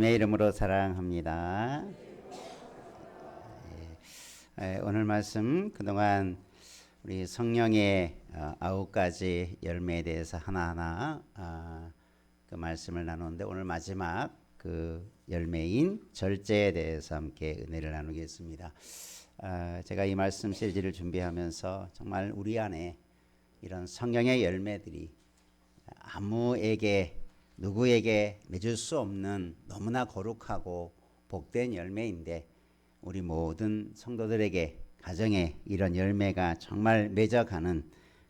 주님의 이름으로 사랑합니다. 오늘 말씀 그동안 우리 성령의 9가지 열매에 대해서 하나하나 그 말씀을 나누는데 오늘 마지막 그 열매인 절제에 대해서 함께 은혜를 나누겠습니다. 제가 이 말씀 시리즈를 준비하면서 정말 우리 안에 이런 성령의 열매들이 누구에게 맺을 수 없는 너무나 거룩하고 복된 열매인데 우리 모든 성도들에게 가정에 이런 열매가 정말 맺어가는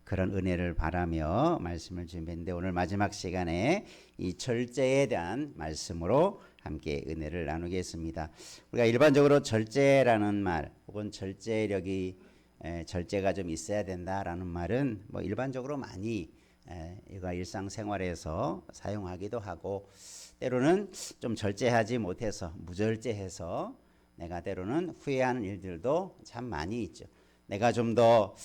그런 은혜를 바라며 말씀을 준비했는데 오늘 마지막 시간에 이 절제에 대한 말씀으로 함께 은혜를 나누겠습니다. 우리가 일반적으로 절제라는 말 혹은 절제력이 절제가 좀 있어야 된다라는 말은 뭐 일반적으로 많이 이거 일상생활에서 사용하기도 하고 때로는 좀 절제하지 못해서 무절제해서 내가 때로는 후회하는 일들도 참 많이 있죠. 내가 좀 더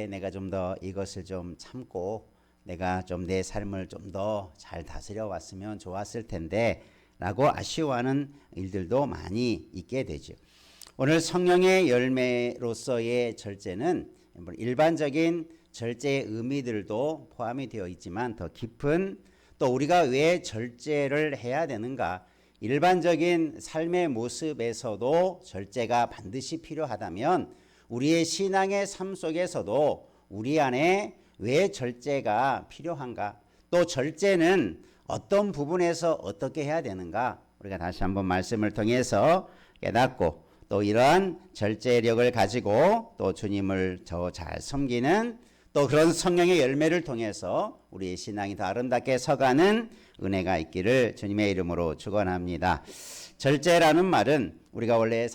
내가 좀 더 이것을 좀 참고 내가 좀 내 삶을 좀 더 잘 다스려 왔으면 좋았을 텐데 라고 아쉬워하는 일들도 많이 있게 되죠. 오늘 성령의 열매로서의 절제는 일반적인 절제의 의미들도 포함이 되어 있지만 더 깊은 또 우리가 왜 절제를 해야 되는가, 일반적인 삶의 모습에서도 절제가 반드시 필요하다면 우리의 신앙의 삶 속에서도 우리 안에 왜 절제가 필요한가, 또 절제는 어떤 부분에서 어떻게 해야 되는가, 우리가 다시 한번 말씀을 통해서 깨닫고 또 이러한 절제력을 가지고 또 주님을 더 잘 섬기는 또 그런 성령의 열매를 통해서 우리의 신앙이 더 아름답게 서가는 은혜가 있기를 주님의 이름으로 축원합니다. 절제라는 말은 우리가 원래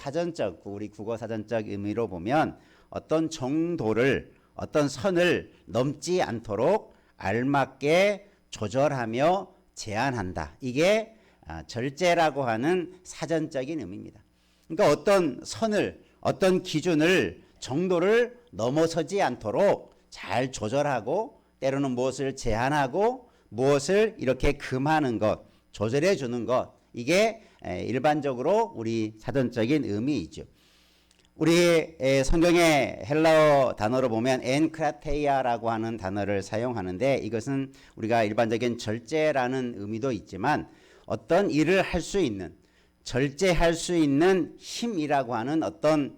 우리 국어 사전적 의미로 보면 어떤 정도를, 어떤 선을 넘지 않도록 알맞게 조절하며 제한한다. 이게 절제라고 하는 사전적인 의미입니다. 그러니까 어떤 선을, 어떤 기준을, 정도를 넘어서지 않도록 잘 조절하고 때로는 무엇을 제한하고 무엇을 이렇게 금하는 것, 조절해 주는 것, 이게 일반적으로 우리 사전적인 의미이죠. 우리 성경의 헬라어 단어로 보면 엔크라테이아라고 하는 단어를 사용하는데 이것은 우리가 일반적인 절제라는 의미도 있지만 어떤 일을 할 수 있는, 절제할 수 있는 힘이라고 하는 어떤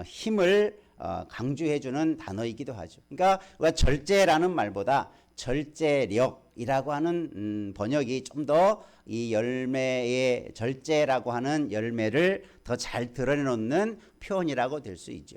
힘을 강조해주는 단어이기도 하죠. 그러니까 우리가 절제라는 말보다 절제력이라고 하는 번역이 좀 더 이 열매의 절제라고 하는 열매를 더 잘 드러내놓는 표현이라고 될 수 있죠.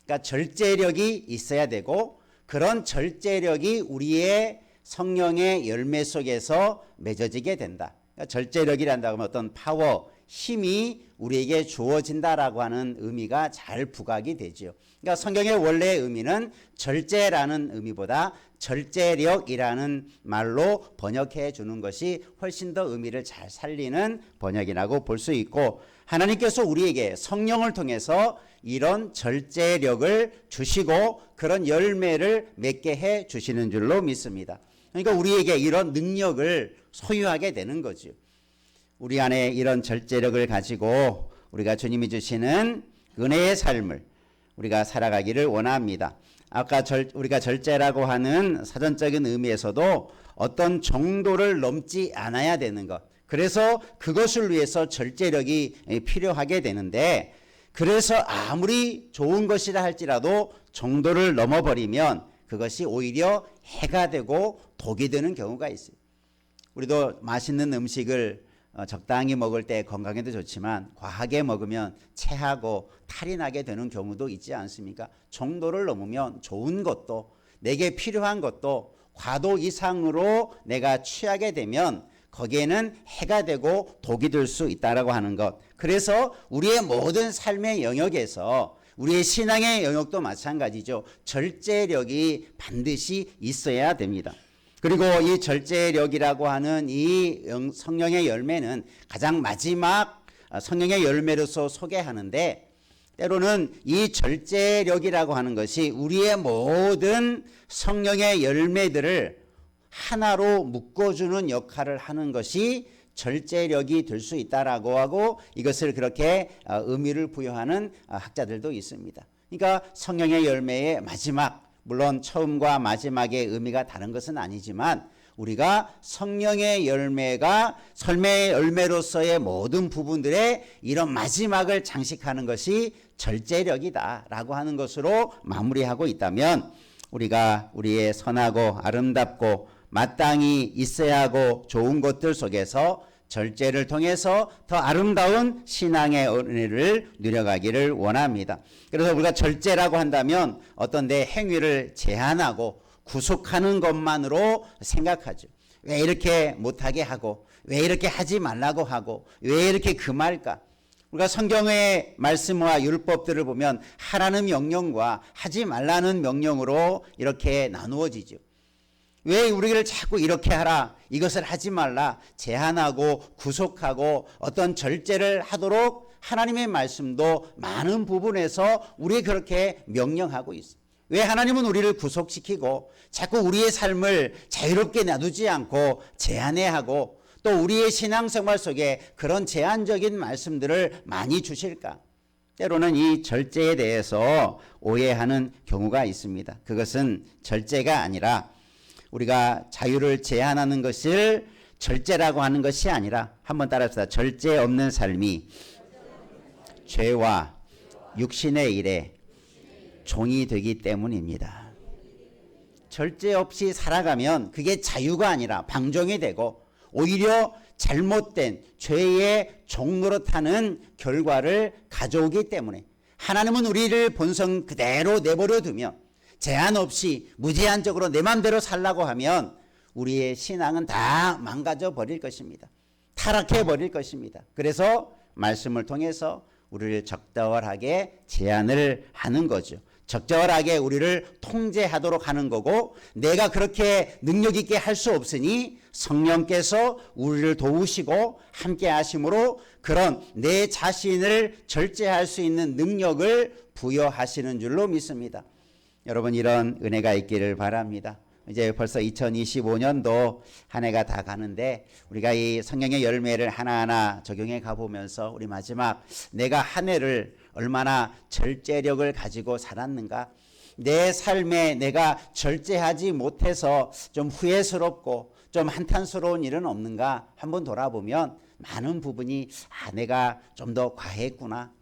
그러니까 절제력이 있어야 되고 그런 절제력이 우리의 성령의 열매 속에서 맺어지게 된다. 그러니까 절제력이란다고 하면 어떤 파워, 힘이 우리에게 주어진다라고 하는 의미가 잘 부각이 되죠. 그러니까 성경의 원래의 의미는 절제라는 의미보다 절제력이라는 말로 번역해 주는 것이 훨씬 더 의미를 잘 살리는 번역이라고 볼 수 있고, 하나님께서 우리에게 성령을 통해서 이런 절제력을 주시고 그런 열매를 맺게 해 주시는 줄로 믿습니다. 그러니까 우리에게 이런 능력을 소유하게 되는 거죠. 우리 안에 이런 절제력을 가지고 우리가 주님이 주시는 은혜의 삶을 우리가 살아가기를 원합니다. 아까 우리가 절제라고 하는 사전적인 의미에서도 어떤 정도를 넘지 않아야 되는 것, 그래서 그것을 위해서 절제력이 필요하게 되는데, 그래서 아무리 좋은 것이라 할지라도 정도를 넘어버리면 그것이 오히려 해가 되고 독이 되는 경우가 있어요. 우리도 맛있는 음식을 적당히 먹을 때 건강에도 좋지만 과하게 먹으면 체하고 탈이 나게 되는 경우도 있지 않습니까? 정도를 넘으면 좋은 것도 내게 필요한 것도 과도 이상으로 내가 취하게 되면 거기에는 해가 되고 독이 될 수 있다라고 하는 것. 그래서 우리의 모든 삶의 영역에서 우리의 신앙의 영역도 마찬가지죠. 절제력이 반드시 있어야 됩니다. 그리고 이 절제력이라고 하는 이 성령의 열매는 가장 마지막 성령의 열매로서 소개하는데, 때로는 이 절제력이라고 하는 것이 우리의 모든 성령의 열매들을 하나로 묶어주는 역할을 하는 것이 절제력이 될 수 있다라고 하고 이것을 그렇게 의미를 부여하는 학자들도 있습니다. 그러니까 성령의 열매의 마지막, 물론 처음과 마지막의 의미가 다른 것은 아니지만 우리가 성령의 열매가 삶의 열매로서의 모든 부분들의 이런 마지막을 장식하는 것이 절제력이다라고 하는 것으로 마무리하고 있다면 우리가 우리의 선하고 아름답고 마땅히 있어야 하고 좋은 것들 속에서 절제를 통해서 더 아름다운 신앙의 은혜를 누려가기를 원합니다. 그래서 우리가 절제라고 한다면 어떤 내 행위를 제한하고 구속하는 것만으로 생각하죠. 왜 이렇게 못하게 하고 왜 이렇게 하지 말라고 하고 왜 이렇게 금할까? 우리가 성경의 말씀과 율법들을 보면 하라는 명령과 하지 말라는 명령으로 이렇게 나누어지죠. 왜 우리를 자꾸 이렇게 하라, 이것을 하지 말라, 제한하고 구속하고 어떤 절제를 하도록 하나님의 말씀도 많은 부분에서 우리에게 그렇게 명령하고 있습니다. 왜 하나님은 우리를 구속시키고 자꾸 우리의 삶을 자유롭게 놔두지 않고 제한해하고 또 우리의 신앙생활 속에 그런 제한적인 말씀들을 많이 주실까? 때로는 이 절제에 대해서 오해하는 경우가 있습니다. 그것은 절제가 아니라 우리가 자유를 제한하는 것을 절제라고 하는 것이 아니라 한번 따라합시다. 절제 없는 삶이 죄와 육신의 일에 종이 되기 때문입니다. 절제 없이 살아가면 그게 자유가 아니라 방종이 되고 오히려 잘못된 죄의 종 노릇하는 결과를 가져오기 때문에 하나님은 우리를 본성 그대로 내버려 두면 제한 없이 무제한적으로 내 마음대로 살라고 하면 우리의 신앙은 다 망가져 버릴 것입니다. 타락해 버릴 것입니다. 그래서 말씀을 통해서 우리를 적절하게 제한을 하는 거죠. 적절하게 우리를 통제하도록 하는 거고 내가 그렇게 능력 있게 할 수 없으니 성령께서 우리를 도우시고 함께 하심으로 그런 내 자신을 절제할 수 있는 능력을 부여하시는 줄로 믿습니다. 여러분 이런 은혜가 있기를 바랍니다. 이제 벌써 2025년도 한 해가 다 가는데 우리가 이 성령의 열매를 하나하나 적용해 가보면서 우리 마지막 내가 한 해를 얼마나 절제력을 가지고 살았는가, 내 삶에 내가 절제하지 못해서 좀 후회스럽고 좀 한탄스러운 일은 없는가 한번 돌아보면 많은 부분이 내가 좀 더 과했구나,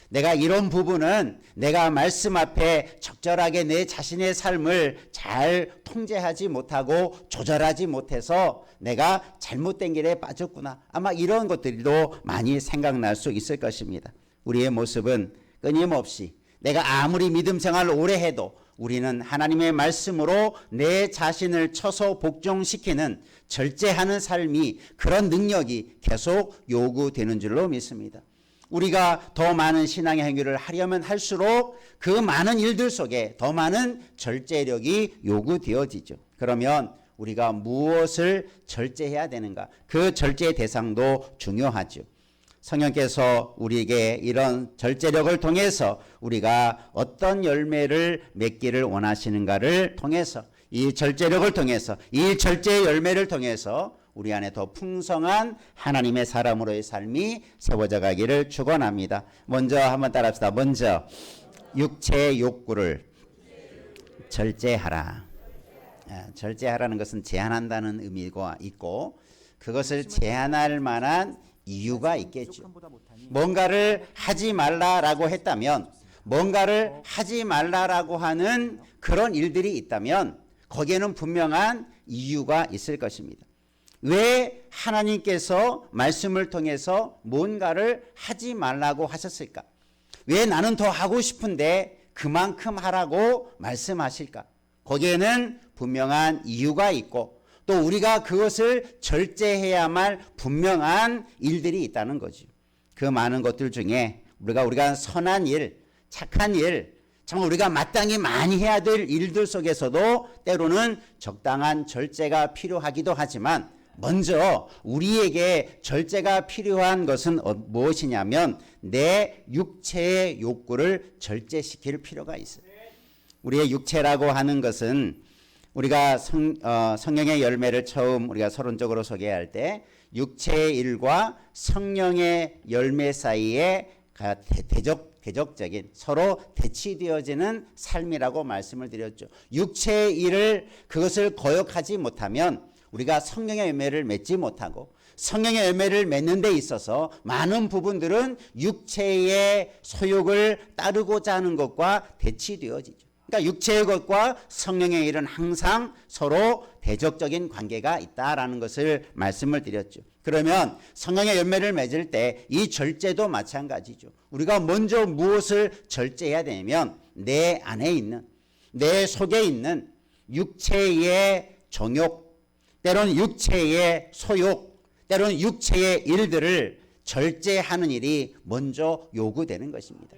내가 이런 부분은 내가 말씀 앞에 적절하게 내 자신의 삶을 잘 통제하지 못하고 조절하지 못해서 내가 잘못된 길에 빠졌구나, 아마 이런 것들도 많이 생각날 수 있을 것입니다. 우리의 모습은 끊임없이 내가 아무리 믿음 생활을 오래 해도 우리는 하나님의 말씀으로 내 자신을 쳐서 복종시키는 절제하는 삶이 그런 능력이 계속 요구되는 줄로 믿습니다. 우리가 더 많은 신앙의 행위를 하려면 할수록 그 많은 일들 속에 더 많은 절제력이 요구되어지죠. 그러면 우리가 무엇을 절제해야 되는가? 그 절제의 대상도 중요하죠. 성령께서 우리에게 이런 절제력을 통해서 우리가 어떤 열매를 맺기를 원하시는가를 통해서 이 절제력을 통해서 이 절제의 열매를 통해서 우리 안에 더 풍성한 하나님의 사람으로의 삶이 세워져 가기를 축원합니다. 먼저 한번 따라합시다. 먼저 육체의 욕구를 절제하라. 절제하라는 것은 제한한다는 의미가 있고 그것을 제한할 만한 이유가 있겠죠. 뭔가를 하지 말라라고 했다면 뭔가를 하지 말라라고 하는 그런 일들이 있다면 거기에는 분명한 이유가 있을 것입니다. 왜 하나님께서 말씀을 통해서 뭔가를 하지 말라고 하셨을까? 왜 나는 더 하고 싶은데 그만큼 하라고 말씀하실까? 거기에는 분명한 이유가 있고 또 우리가 그것을 절제해야만 분명한 일들이 있다는 거죠. 그 많은 것들 중에 우리가 선한 일, 착한 일, 정말 우리가 마땅히 많이 해야 될 일들 속에서도 때로는 적당한 절제가 필요하기도 하지만 먼저 우리에게 절제가 필요한 것은 무엇이냐면 내 육체의 욕구를 절제시킬 필요가 있어요. 우리의 육체라고 하는 것은 우리가 성령의 열매를 처음 우리가 서론적으로 소개할 때 육체의 일과 성령의 열매 사이에 대적적인 서로 대치되어지는 삶이라고 말씀을 드렸죠. 육체의 일을 그것을 거역하지 못하면 우리가 성령의 열매를 맺지 못하고 성령의 열매를 맺는 데 있어서 많은 부분들은 육체의 소욕을 따르고자 하는 것과 대치되어지죠. 그러니까 육체의 것과 성령의 일은 항상 서로 대적적인 관계가 있다라는 것을 말씀을 드렸죠. 그러면 성령의 열매를 맺을 때 이 절제도 마찬가지죠. 우리가 먼저 무엇을 절제해야 되냐면 내 안에 있는, 내 속에 있는 육체의 정욕, 때로는 육체의 소욕, 때로는 육체의 일들을 절제하는 일이 먼저 요구되는 것입니다.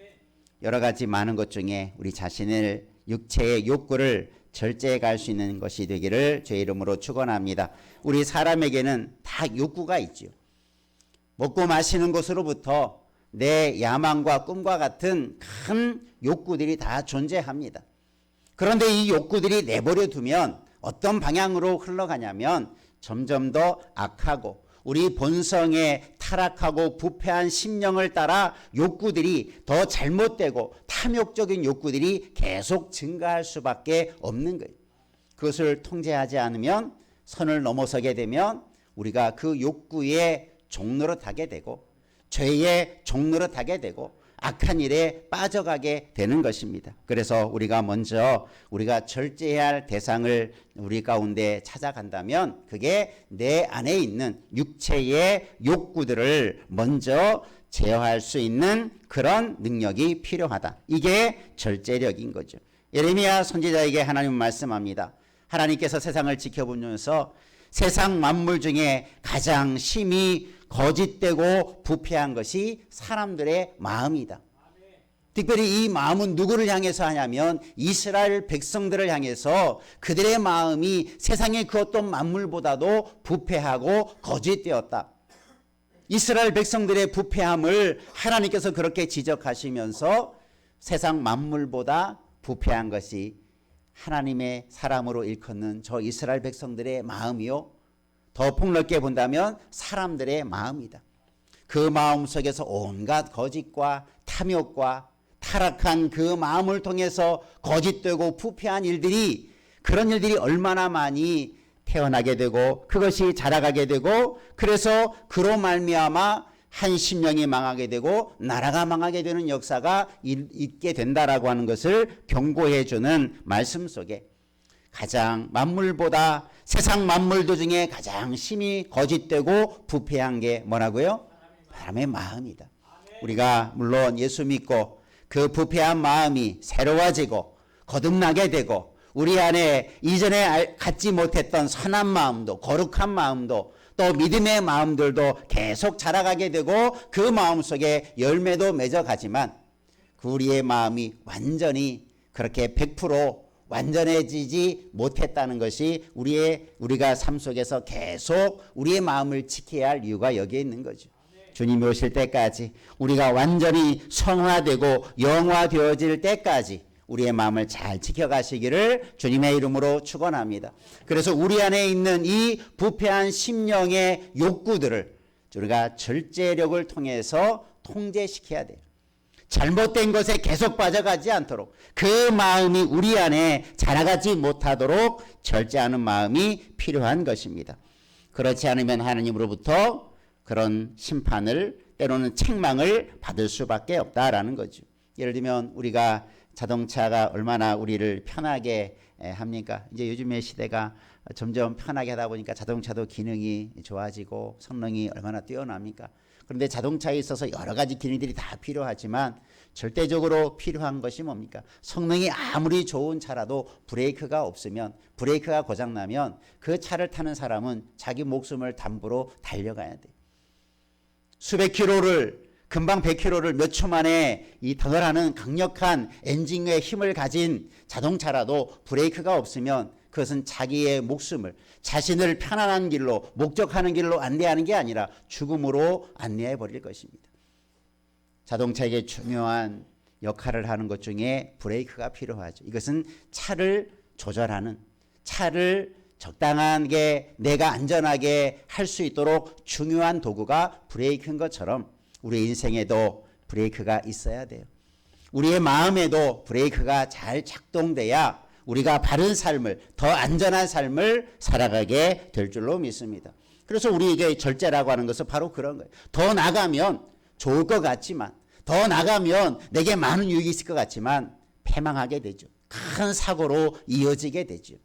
여러 가지 많은 것 중에 우리 자신을 육체의 욕구를 절제해 갈 수 있는 것이 되기를 주의 이름으로 축원합니다. 우리 사람에게는 다 욕구가 있죠. 먹고 마시는 것으로부터 내 야망과 꿈과 같은 큰 욕구들이 다 존재합니다. 그런데 이 욕구들이 내버려 두면 어떤 방향으로 흘러가냐면 점점 더 악하고 우리 본성의 타락하고 부패한 심령을 따라 욕구들이 더 잘못되고 탐욕적인 욕구들이 계속 증가할 수밖에 없는 거예요. 그것을 통제하지 않으면 선을 넘어서게 되면 우리가 그 욕구의 종노릇하게 되고 죄의 종노릇하게 되고 악한 일에 빠져가게 되는 것입니다. 그래서 우리가 먼저 우리가 절제해야 할 대상을 우리 가운데 찾아간다면 그게 내 안에 있는 육체의 욕구들을 먼저 제어할 수 있는 그런 능력이 필요하다. 이게 절제력인 거죠. 예레미야 선지자에게 하나님은 말씀합니다. 하나님께서 세상을 지켜보면서 세상 만물 중에 가장 심히 거짓되고 부패한 것이 사람들의 마음이다. 특별히 이 마음은 누구를 향해서 하냐면 이스라엘 백성들을 향해서 그들의 마음이 세상의 그 어떤 만물보다도 부패하고 거짓되었다. 이스라엘 백성들의 부패함을 하나님께서 그렇게 지적하시면서 세상 만물보다 부패한 것이 하나님의 사람으로 일컫는 저 이스라엘 백성들의 마음이요, 더 폭넓게 본다면 사람들의 마음이다. 그 마음 속에서 온갖 거짓과 탐욕과 타락한 그 마음을 통해서 거짓되고 부패한 일들이, 그런 일들이 얼마나 많이 태어나게 되고 그것이 자라가게 되고, 그래서 그로 말미암아 한 심령이 망하게 되고 나라가 망하게 되는 역사가 있게 된다라고 하는 것을 경고해 주는 말씀 속에, 가장 만물보다 세상 만물도 중에 가장 심히 거짓되고 부패한 게 뭐라고요? 사람의 마음이다. 우리가 물론 예수 믿고 그 부패한 마음이 새로워지고 거듭나게 되고 우리 안에 이전에 갖지 못했던 선한 마음도, 거룩한 마음도, 또 믿음의 마음들도 계속 자라가게 되고 그 마음 속에 열매도 맺어가지만 그 우리의 마음이 완전히 그렇게 100% 완전해지지 못했다는 것이 우리가 삶 속에서 계속 우리의 마음을 지켜야 할 이유가 여기에 있는 거죠. 주님이 오실 때까지, 우리가 완전히 성화되고 영화되어질 때까지 우리의 마음을 잘 지켜가시기를 주님의 이름으로 축원합니다. 그래서 우리 안에 있는 이 부패한 심령의 욕구들을 우리가 절제력을 통해서 통제시켜야 돼요. 잘못된 것에 계속 빠져가지 않도록, 그 마음이 우리 안에 자라가지 못하도록 절제하는 마음이 필요한 것입니다. 그렇지 않으면 하나님으로부터 그런 심판을, 때로는 책망을 받을 수밖에 없다라는 거죠. 예를 들면 우리가 자동차가 얼마나 우리를 편하게 합니까? 이제 요즘의 시대가 점점 편하게 하다 보니까 자동차도 기능이 좋아지고 성능이 얼마나 뛰어납니까? 그런데 자동차에 있어서 여러 가지 기능들이 다 필요하지만 절대적으로 필요한 것이 뭡니까? 성능이 아무리 좋은 차라도 브레이크가 없으면, 브레이크가 고장나면 그 차를 타는 사람은 자기 목숨을 담보로 달려가야 돼. 수백 킬로를, 금방 100km를 몇 초 만에 이 덩어라는 강력한 엔진의 힘을 가진 자동차라도 브레이크가 없으면 그것은 자기의 목숨을, 자신을 편안한 길로, 목적하는 길로 안내하는 게 아니라 죽음으로 안내해 버릴 것입니다. 자동차에게 중요한 역할을 하는 것 중에 브레이크가 필요하죠. 이것은 차를 조절하는, 차를 적당하게 내가 안전하게 할 수 있도록 중요한 도구가 브레이크인 것처럼 우리 인생에도 브레이크가 있어야 돼요. 우리의 마음에도 브레이크가 잘 작동돼야 우리가 바른 삶을, 더 안전한 삶을 살아가게 될 줄로 믿습니다. 그래서 우리에게 절제라고 하는 것은 바로 그런 거예요. 더 나가면 좋을 것 같지만, 더 나가면 내게 많은 유익이 있을 것 같지만 패망하게 되죠. 큰 사고로 이어지게 되죠.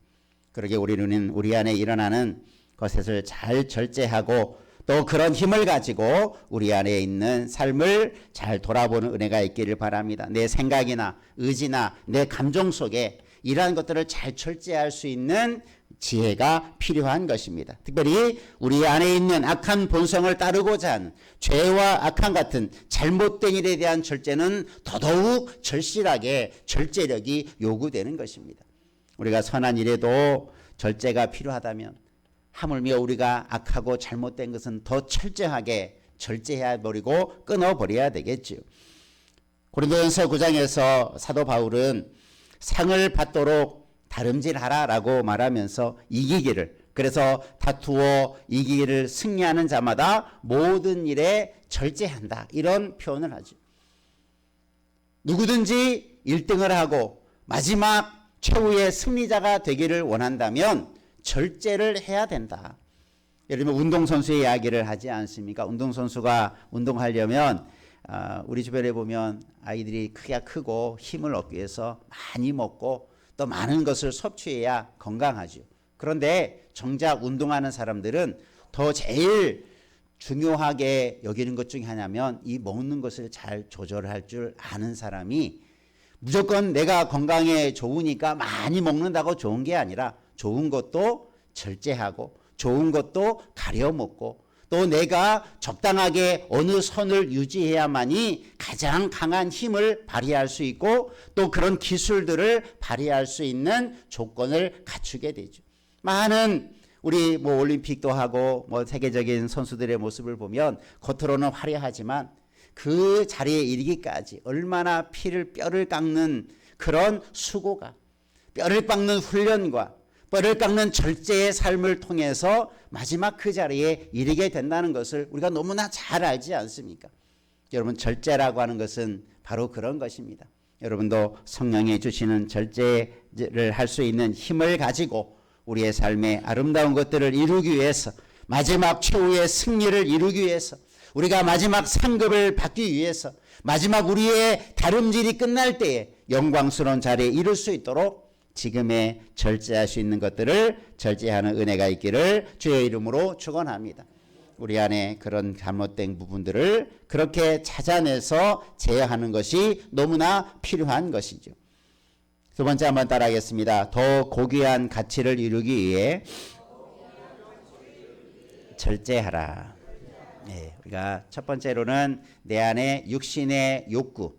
그러게 우리는 우리 안에 일어나는 것을 잘 절제하고 또 그런 힘을 가지고 우리 안에 있는 삶을 잘 돌아보는 은혜가 있기를 바랍니다. 내 생각이나 의지나 내 감정 속에 이러한 것들을 잘 절제할 수 있는 지혜가 필요한 것입니다. 특별히 우리 안에 있는 악한 본성을 따르고자 하는 죄와 악한 같은 잘못된 일에 대한 절제는 더더욱 절실하게 절제력이 요구되는 것입니다. 우리가 선한 일에도 절제가 필요하다면 하물며 우리가 악하고 잘못된 것은 더 철저하게 절제해야 버리고 끊어버려야 되겠죠. 고린도전서 9장에서 사도 바울은 상을 받도록 다름질하라라고 말하면서 이기기를, 그래서 다투어 이기기를 승리하는 자마다 모든 일에 절제한다, 이런 표현을 하죠. 누구든지 1등을 하고 마지막 최후의 승리자가 되기를 원한다면 절제를 해야 된다. 예를 들면 운동선수의 이야기를 하지 않습니까? 운동선수가 운동하려면 우리 주변에 보면 아이들이 크기가 크고 힘을 얻기 위해서 많이 먹고 또 많은 것을 섭취해야 건강하죠. 그런데 정작 운동하는 사람들은 더 제일 중요하게 여기는 것 중에 하나면 이 먹는 것을 잘 조절할 줄 아는 사람이, 무조건 내가 건강에 좋으니까 많이 먹는다고 좋은 게 아니라 좋은 것도 절제하고 좋은 것도 가려 먹고 또 내가 적당하게 어느 선을 유지해야만이 가장 강한 힘을 발휘할 수 있고 또 그런 기술들을 발휘할 수 있는 조건을 갖추게 되죠. 많은 우리 올림픽도 하고 세계적인 선수들의 모습을 보면 겉으로는 화려하지만 그 자리에 이르기까지 얼마나 뼈를 깎는 그런 수고가, 뼈를 깎는 훈련과 뼈를 깎는 절제의 삶을 통해서 마지막 그 자리에 이르게 된다는 것을 우리가 너무나 잘 알지 않습니까? 여러분, 절제라고 하는 것은 바로 그런 것입니다. 여러분도 성령이 주시는 절제를 할 수 있는 힘을 가지고 우리의 삶의 아름다운 것들을 이루기 위해서, 마지막 최후의 승리를 이루기 위해서, 우리가 마지막 상급을 받기 위해서, 마지막 우리의 다름질이 끝날 때에 영광스러운 자리에 이룰 수 있도록 지금의 절제할 수 있는 것들을 절제하는 은혜가 있기를 주의 이름으로 축원합니다. 우리 안에 그런 잘못된 부분들을 그렇게 찾아내서 제어하는 것이 너무나 필요한 것이죠. 두 번째 한번 따라하겠습니다. 더 고귀한 가치를 이루기 위해 절제하라. 네, 우리가 첫 번째로는 내 안에 육신의 욕구,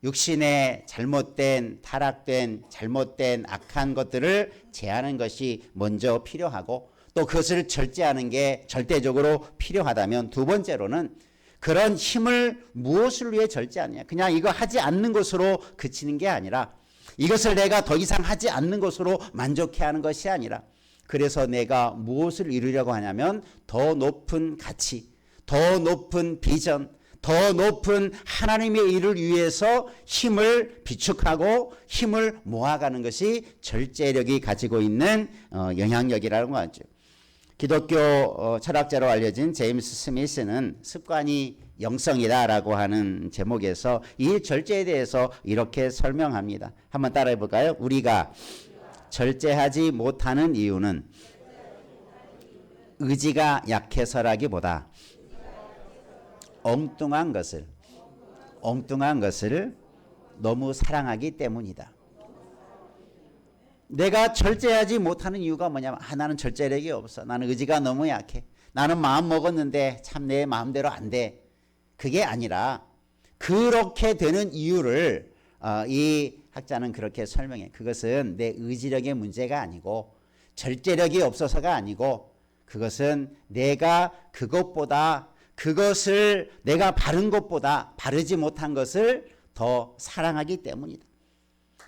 육신의 잘못된, 타락된, 잘못된 악한 것들을 제하는 것이 먼저 필요하고 또 그것을 절제하는 게 절대적으로 필요하다면, 두 번째로는 그런 힘을 무엇을 위해 절제하느냐, 그냥 이거 하지 않는 것으로 그치는 게 아니라, 이것을 내가 더 이상 하지 않는 것으로 만족해 하는 것이 아니라, 그래서 내가 무엇을 이루려고 하냐면 더 높은 가치, 더 높은 비전, 더 높은 하나님의 일을 위해서 힘을 비축하고 힘을 모아가는 것이 절제력이 가지고 있는 영향력이라는 거죠. 기독교 철학자로 알려진 제임스 스미스는 습관이 영성이다라고 하는 제목에서 이 절제에 대해서 이렇게 설명합니다. 한번 따라해 볼까요? 우리가 절제하지 못하는 이유는 의지가 약해서라기보다 엉뚱한 것을 너무 사랑하기 때문이다. 내가 절제하지 못하는 이유가 뭐냐면, 나는 절제력이 없어, 나는 의지가 너무 약해, 나는 마음 먹었는데 참 내 마음대로 안 돼, 그게 아니라, 그렇게 되는 이유를 이 학자는 그렇게 설명해. 그것은 내 의지력의 문제가 아니고 절제력이 없어서가 아니고, 그것은 내가 그것을 내가 바른 것보다 바르지 못한 것을 더 사랑하기 때문이다.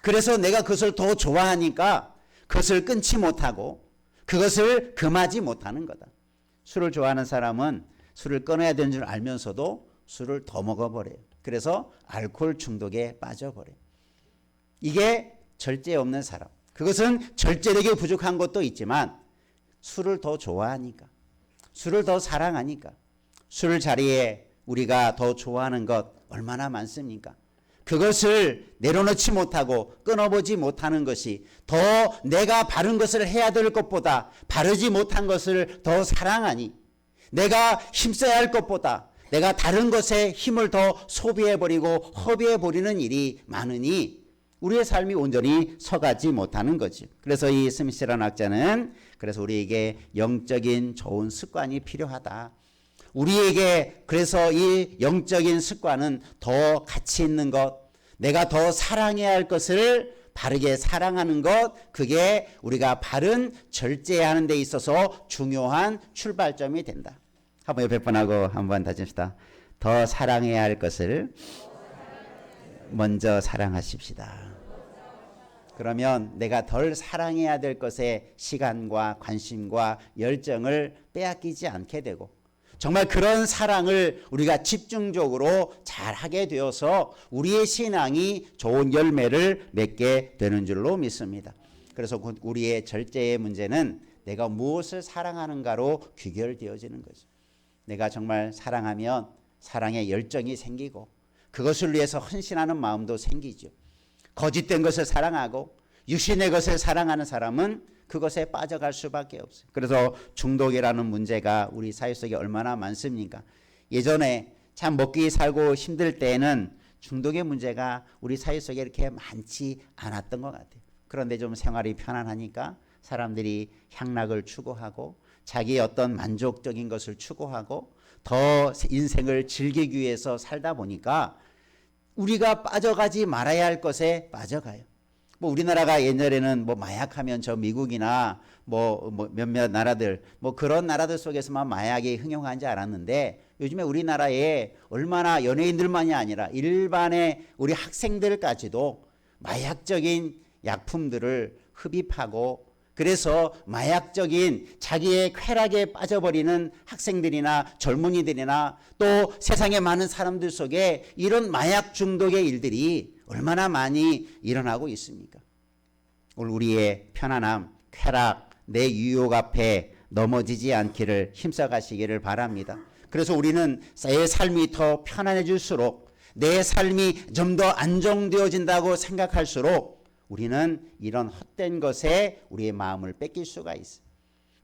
그래서 내가 그것을 더 좋아하니까 그것을 끊지 못하고 그것을 금하지 못하는 거다. 술을 좋아하는 사람은 술을 끊어야 되는 줄 알면서도 술을 더 먹어버려요. 그래서 알코올 중독에 빠져버려요. 이게 절제 없는 사람. 그것은 절제력이 부족한 것도 있지만 술을 더 좋아하니까, 술을 더 사랑하니까, 술 자리에 우리가 더 좋아하는 것 얼마나 많습니까? 그것을 내려놓지 못하고 끊어보지 못하는 것이 더 내가 바른 것을 해야 될 것보다 바르지 못한 것을 더 사랑하니, 내가 힘써야 할 것보다 내가 다른 것에 힘을 더 소비해버리고 허비해버리는 일이 많으니 우리의 삶이 온전히 서가지 못하는 거지. 그래서 이 스미스라는 학자는 그래서 우리에게 영적인 좋은 습관이 필요하다. 우리에게 그래서 이 영적인 습관은 더 가치 있는 것, 내가 더 사랑해야 할 것을 바르게 사랑하는 것, 그게 우리가 바른 절제하는 데 있어서 중요한 출발점이 된다. 한번 옆에 분하고 한번 다시 합시다. 더 사랑해야 할 것을 먼저 사랑하십시다. 그러면 내가 덜 사랑해야 될 것에 시간과 관심과 열정을 빼앗기지 않게 되고 정말 그런 사랑을 우리가 집중적으로 잘 하게 되어서 우리의 신앙이 좋은 열매를 맺게 되는 줄로 믿습니다. 그래서 우리의 절제의 문제는 내가 무엇을 사랑하는가로 귀결되어지는 거죠. 내가 정말 사랑하면 사랑의 열정이 생기고 그것을 위해서 헌신하는 마음도 생기죠. 거짓된 것을 사랑하고 육신의 것을 사랑하는 사람은 그것에 빠져갈 수밖에 없어요. 그래서 중독이라는 문제가 우리 사회 속에 얼마나 많습니까? 예전에 참 먹기 살고 힘들 때에는 중독의 문제가 우리 사회 속에 이렇게 많지 않았던 것 같아요. 그런데 좀 생활이 편안하니까 사람들이 향락을 추구하고 자기의 어떤 만족적인 것을 추구하고 더 인생을 즐기기 위해서 살다 보니까 우리가 빠져가지 말아야 할 것에 빠져가요. 뭐 우리나라가 옛날에는 뭐 마약하면 저 미국이나 뭐 몇몇 나라들 뭐 그런 나라들 속에서만 마약이 흥행하지 않았는데 요즘에 우리나라에 얼마나 연예인들만이 아니라 일반의 우리 학생들까지도 마약적인 약품들을 흡입하고 그래서 마약적인 자기의 쾌락에 빠져버리는 학생들이나 젊은이들이나 또 세상에 많은 사람들 속에 이런 마약 중독의 일들이 얼마나 많이 일어나고 있습니까? 오늘 우리의 편안함, 쾌락, 내 유욕 앞에 넘어지지 않기를 힘써 가시기를 바랍니다. 그래서 우리는 내 삶이 더 편안해질수록 내 삶이 좀 더 안정되어진다고 생각할수록 우리는 이런 헛된 것에 우리의 마음을 뺏길 수가 있어요.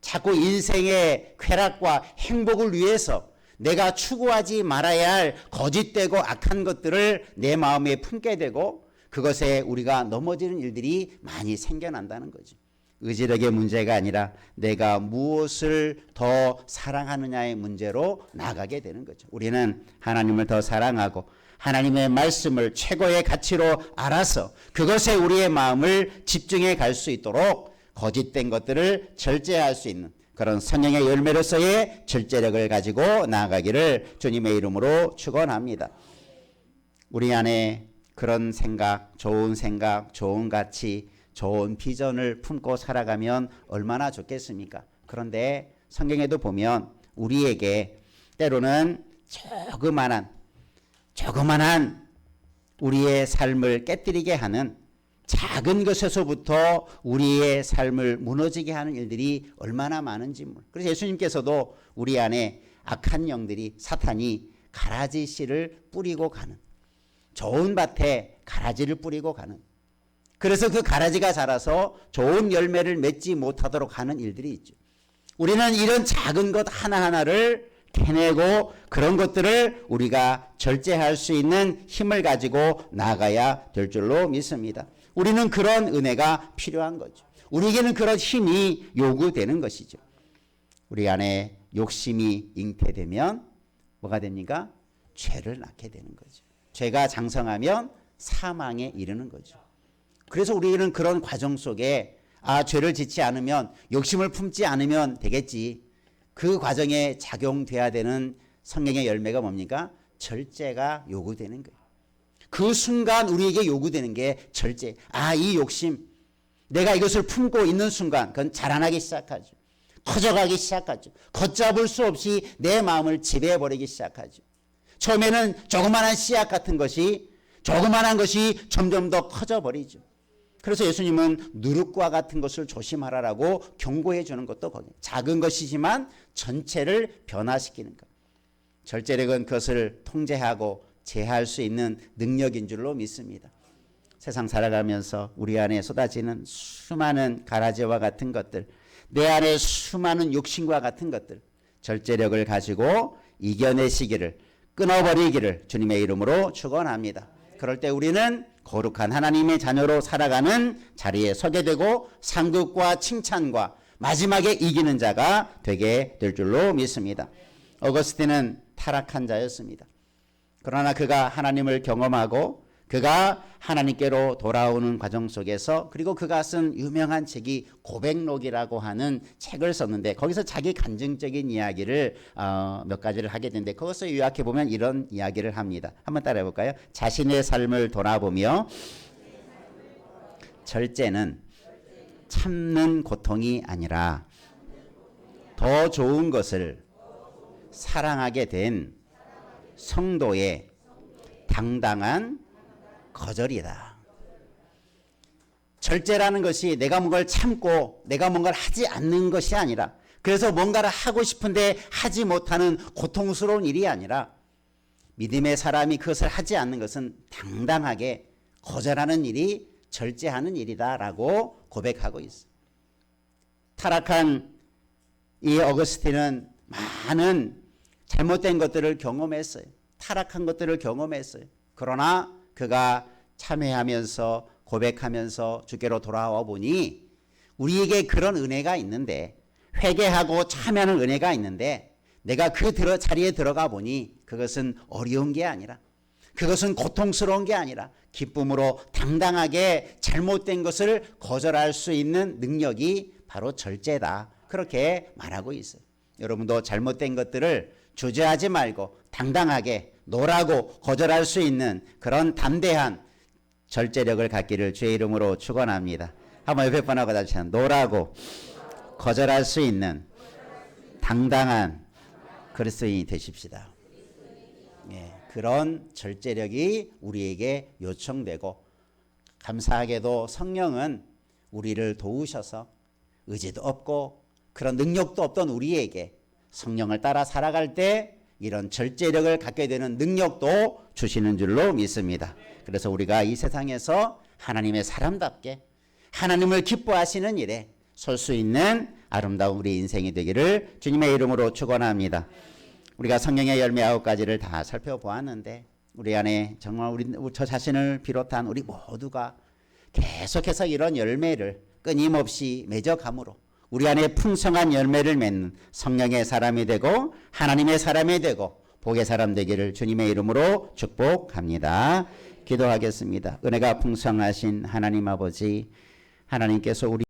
자꾸 인생의 쾌락과 행복을 위해서 내가 추구하지 말아야 할 거짓되고 악한 것들을 내 마음에 품게 되고 그것에 우리가 넘어지는 일들이 많이 생겨난다는 거죠. 의지력의 문제가 아니라 내가 무엇을 더 사랑하느냐의 문제로 나가게 되는 거죠. 우리는 하나님을 더 사랑하고 하나님의 말씀을 최고의 가치로 알아서 그것에 우리의 마음을 집중해 갈 수 있도록 거짓된 것들을 절제할 수 있는 그런 성령의 열매로서의 절제력을 가지고 나아가기를 주님의 이름으로 축원합니다. 우리 안에 그런 생각, 좋은 가치, 좋은 비전을 품고 살아가면 얼마나 좋겠습니까? 그런데 성경에도 보면 우리에게 때로는 조그만한 우리의 삶을 깨뜨리게 하는 작은 것에서부터 우리의 삶을 무너지게 하는 일들이 얼마나 많은지. 그래서 예수님께서도 우리 안에 악한 영들이 사탄이 가라지 씨를 뿌리고 가는 좋은 밭에 가라지를 뿌리고 가는 그래서 그 가라지가 자라서 좋은 열매를 맺지 못하도록 하는 일들이 있죠. 우리는 이런 작은 것 하나하나를 캐내고 그런 것들을 우리가 절제할 수 있는 힘을 가지고 나아가야 될 줄로 믿습니다. 우리는 그런 은혜가 필요한 거죠. 우리에게는 그런 힘이 요구되는 것이죠. 우리 안에 욕심이 잉태되면 뭐가 됩니까? 죄를 낳게 되는 거죠. 죄가 장성하면 사망에 이르는 거죠. 그래서 우리는 그런 과정 속에 죄를 짓지 않으면 욕심을 품지 않으면 되겠지. 그 과정에 작용돼야 되는 성령의 열매가 뭡니까? 절제가 요구되는 거예요. 그 순간 우리에게 요구되는 게 절제. 이 욕심, 내가 이것을 품고 있는 순간 그건 자라나기 시작하죠. 커져가기 시작하죠. 걷잡을 수 없이 내 마음을 지배해버리기 시작하죠. 처음에는 조그만한 씨앗 같은 것이 조그만한 것이 점점 더 커져버리죠. 그래서 예수님은 누룩과 같은 것을 조심하라라고 경고해 주는 것도 거기 작은 것이지만 전체를 변화시키는 것. 절제력은 그것을 통제하고 제할 수 있는 능력인 줄로 믿습니다. 세상 살아가면서 우리 안에 쏟아지는 수많은 가라지와 같은 것들, 내 안에 수많은 욕심과 같은 것들, 절제력을 가지고 이겨내시기를, 끊어버리기를 주님의 이름으로 축원합니다. 그럴 때 우리는 거룩한 하나님의 자녀로 살아가는 자리에 서게 되고 상급과 칭찬과 마지막에 이기는 자가 되게 될 줄로 믿습니다. 어거스틴은 타락한 자였습니다. 그러나 그가 하나님을 경험하고 그가 하나님께로 돌아오는 과정 속에서 그리고 그가 쓴 유명한 책이 고백록이라고 하는 책을 썼는데 거기서 자기 간증적인 이야기를 몇 가지를 하게 되는데 그것을 요약해 보면 이런 이야기를 합니다. 한번 따라해 볼까요? 자신의 삶을 돌아보며 절제는 참는 고통이 아니라 더 좋은 것을 사랑하게 된 성도의 당당한 거절이다. 절제라는 것이 내가 뭔가를 참고 내가 뭔가를 하지 않는 것이 아니라 그래서 뭔가를 하고 싶은데 하지 못하는 고통스러운 일이 아니라 믿음의 사람이 그것을 하지 않는 것은 당당하게 거절하는 일이 절제하는 일이다라고 고백하고 있어요. 타락한 이 어거스틴은 많은 잘못된 것들을 경험했어요. 타락한 것들을 경험했어요. 그러나 그가 참회하면서 고백하면서 주께로 돌아와 보니 우리에게 그런 은혜가 있는데 회개하고 참회하는 은혜가 있는데 내가 그 자리에 들어가 보니 그것은 어려운 게 아니라 그것은 고통스러운 게 아니라 기쁨으로 당당하게 잘못된 것을 거절할 수 있는 능력이 바로 절제다. 그렇게 말하고 있어요. 여러분도 잘못된 것들을 주저하지 말고 당당하게 노라고 거절할 수 있는 그런 담대한 절제력을 갖기를 주의 이름으로 축원합니다. 한번 옆에 분하고 다시 한번 노라고 거절할 수 있는 당당한 그리스도인이 되십시다. 예, 그런 절제력이 우리에게 요청되고 감사하게도 성령은 우리를 도우셔서 의지도 없고 그런 능력도 없던 우리에게 성령을 따라 살아갈 때 이런 절제력을 갖게 되는 능력도 주시는 줄로 믿습니다. 그래서 우리가 이 세상에서 하나님의 사람답게 하나님을 기뻐하시는 일에 설 수 있는 아름다운 우리 인생이 되기를 주님의 이름으로 축원합니다. 우리가 성령의 열매 9가지를 다 살펴보았는데 우리 안에 정말 저 자신을 비롯한 우리 모두가 계속해서 이런 열매를 끊임없이 맺어감으로 우리 안에 풍성한 열매를 맺는 성령의 사람이 되고 하나님의 사람이 되고 복의 사람 되기를 주님의 이름으로 축복합니다. 기도하겠습니다. 은혜가 풍성하신 하나님 아버지, 하나님께서 우리